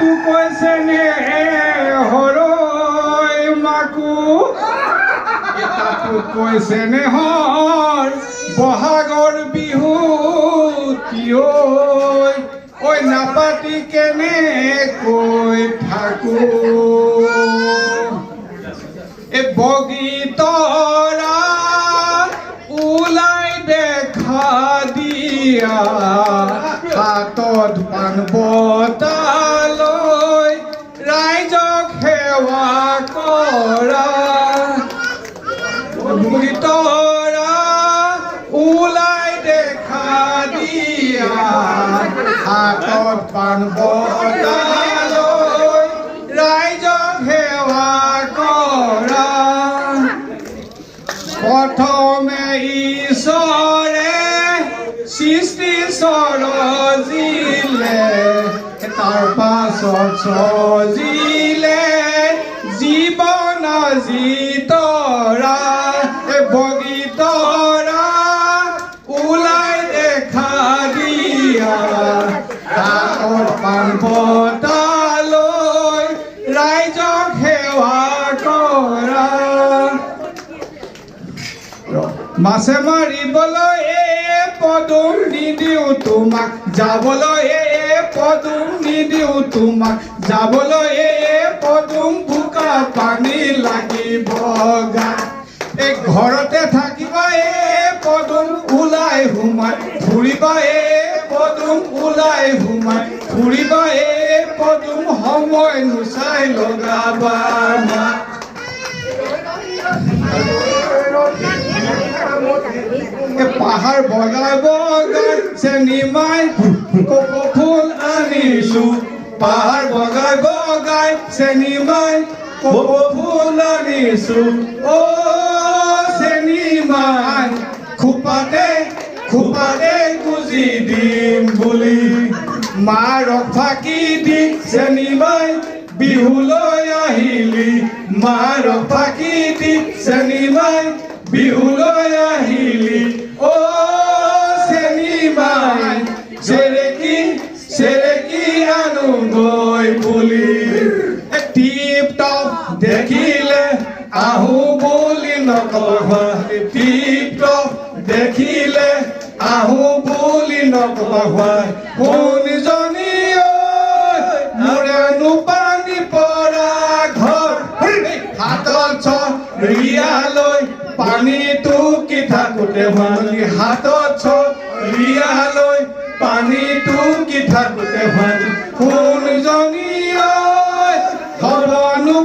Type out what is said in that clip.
তাতো কৈছে নে হৰৈ মাকো তাতো কৈছে নে হৰ বহাগৰ বিহু ঐ নাপাতি কেনে কৈ থাকো বগীতৰা ওলাই দেখা দিয়া হাতত পাণ বঁটা লৈ ৰাইজক সেৱা কৰা বগীতৰা ওলাই দেখা দিয়া হাতত পাণ বঁটা লৈ ৰাইজক সেৱা কৰা প্ৰথমে ঈশ্বৰে সৃষ্টি সৰজিলে তাৰ পাছত সজিলে জীৱন জিতৰা বগীতৰা ওলাই দেখা দিয়া হাতত পাণ বঁটা লৈ ৰাইজক সেৱা কৰা মাছে মাৰিবলৈ পদুম নিদিওঁ তোমাক যাবলৈ পদুম নিদিওঁ তোমাক যাবলৈ পদুম বোকা পানী লাগিব ঘৰতে থাকিবা পদুম ওলাই সোমাই ফুৰিবা পদুম ওলাই সোমাই ফুৰিবা পদুম সময় নুচাই লগাবা পাহাৰ বগাই বগাই চেনিমাই কপৌ ফুল আনিছো পাহাৰ বগাই বগাই চেনিমাই কপৌ ফুল আনিছো চেনিমাই খোপাতে খোপাতে গুজি দিম বুলি মাৰক ফাঁকি দি চেনিমাই বিহুলৈ আহিলি মাৰক ফাঁকি দি চেনিমাই বিহুলৈ আহিলি চেনিমাই চেৰেকি চেৰেকি আনো গৈ বুলি টিপ টপ দেখিলে আহো বুলি নকবা টিপ টপ দেখিলে আহো বুলি নকবা শুনজনী মোৰেনো পানী পৰা ঘৰ হাতত ৰিয়ালৈ পানীটো কি থাকোতে ভাঙি হাতত ৰিয়ালৈ পানীটো কি থাকোতে ভাঙি শুনজনী হ'বনো